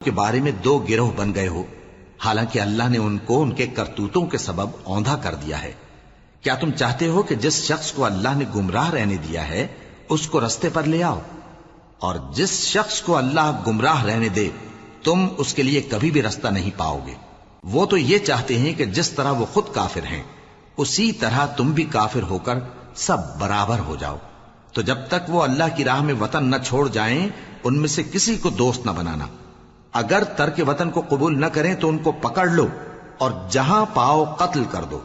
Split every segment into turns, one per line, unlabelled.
کے بارے میں دو گروہ بن گئے ہو، حالانکہ اللہ نے ان کو ان کے کرتوتوں کے سبب اوندھا کر دیا ہے۔ کیا تم چاہتے ہو کہ جس شخص کو اللہ نے گمراہ رہنے دیا ہے اس کو رستے پر لے آؤ، اور جس شخص کو اللہ گمراہ رہنے دے تم اس کے لیے کبھی بھی رستہ نہیں پاؤ گے۔ وہ تو یہ چاہتے ہیں کہ جس طرح وہ خود کافر ہیں اسی طرح تم بھی کافر ہو کر سب برابر ہو جاؤ۔ تو جب تک وہ اللہ کی راہ میں وطن نہ چھوڑ جائیں ان میں سے کسی کو دوست نہ بنانا۔ اگر ترک وطن کو قبول نہ کریں تو ان کو پکڑ لو اور جہاں پاؤ قتل کر دو،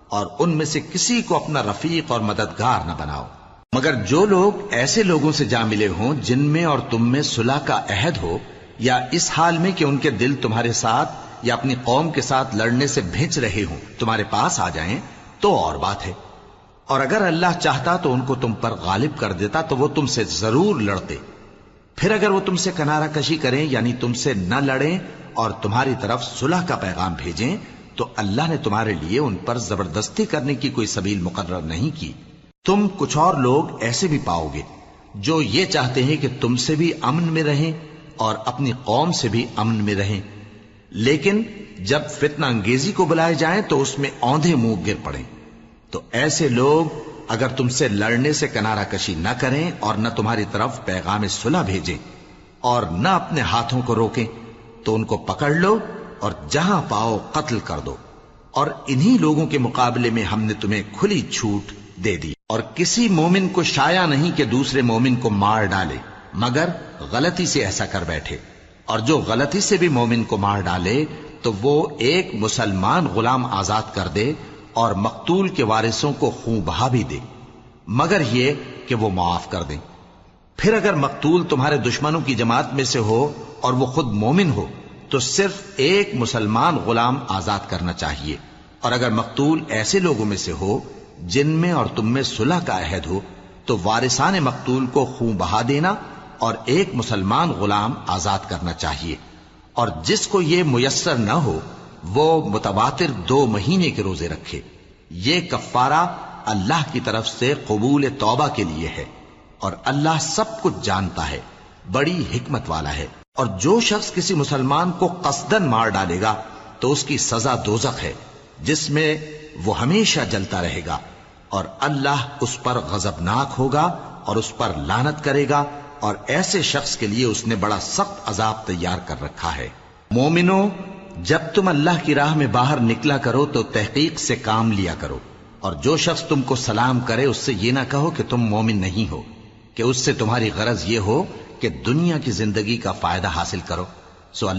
اور ان میں سے کسی کو اپنا رفیق اور مددگار نہ بناؤ، مگر جو لوگ ایسے لوگوں سے جا ملے ہوں جن میں اور تم میں صلح کا عہد ہو، یا اس حال میں کہ ان کے دل تمہارے ساتھ یا اپنی قوم کے ساتھ لڑنے سے بھنچ رہے ہوں تمہارے پاس آ جائیں تو اور بات ہے۔ اور اگر اللہ چاہتا تو ان کو تم پر غالب کر دیتا تو وہ تم سے ضرور لڑتے۔ پھر اگر وہ تم سے کنارہ کشی کریں یعنی تم سے نہ لڑیں اور تمہاری طرف صلح کا پیغام بھیجیں تو اللہ نے تمہارے لیے ان پر زبردستی کرنے کی کوئی سبیل مقرر نہیں کی۔ تم کچھ اور لوگ ایسے بھی پاؤ گے جو یہ چاہتے ہیں کہ تم سے بھی امن میں رہیں اور اپنی قوم سے بھی امن میں رہیں، لیکن جب فتنہ انگیزی کو بلائے جائیں تو اس میں اوندھے منہ گر پڑیں۔ تو ایسے لوگ اگر تم سے لڑنے سے کنارہ کشی نہ کریں اور نہ تمہاری طرف پیغام صلح بھیجیں اور نہ اپنے ہاتھوں کو روکیں تو ان کو پکڑ لو اور جہاں پاؤ قتل کر دو۔ اور انہی لوگوں کے مقابلے میں ہم نے تمہیں کھلی چھوٹ دے دی، اور کسی مومن کو شایع نہیں کہ دوسرے مومن کو مار ڈالے مگر غلطی سے ایسا کر بیٹھے، اور جو غلطی سے بھی مومن کو مار ڈالے تو وہ ایک مسلمان غلام آزاد کر دے اور مقتول کے وارثوں کو خون بہا بھی دے، مگر یہ کہ وہ معاف کر دیں۔ پھر اگر مقتول تمہارے دشمنوں کی جماعت میں سے ہو اور وہ خود مومن ہو تو صرف ایک مسلمان غلام آزاد کرنا چاہیے، اور اگر مقتول ایسے لوگوں میں سے ہو جن میں اور تم میں صلح کا عہد ہو تو وارثان مقتول کو خون بہا دینا اور ایک مسلمان غلام آزاد کرنا چاہیے، اور جس کو یہ میسر نہ ہو وہ متواتر 2 مہینے کے روزے رکھے۔ یہ کفارہ اللہ کی طرف سے قبول توبہ کے لیے ہے، اور اللہ سب کچھ جانتا ہے، بڑی حکمت والا ہے۔ اور جو شخص کسی مسلمان کو قصدن مار ڈالے گا تو اس کی سزا دوزخ ہے جس میں وہ ہمیشہ جلتا رہے گا، اور اللہ اس پر غضبناک ہوگا اور اس پر لعنت کرے گا، اور ایسے شخص کے لیے اس نے بڑا سخت عذاب تیار کر رکھا ہے۔ مومنو، جب تم اللہ کی راہ میں باہر نکلا کرو تو تحقیق سے کام لیا کرو، اور جو شخص تم کو سلام کرے اس سے یہ نہ کہو کہ تم مومن نہیں ہو، کہ اس سے تمہاری غرض یہ ہو کہ دنیا کی زندگی کا فائدہ حاصل کرو۔ سو اللہ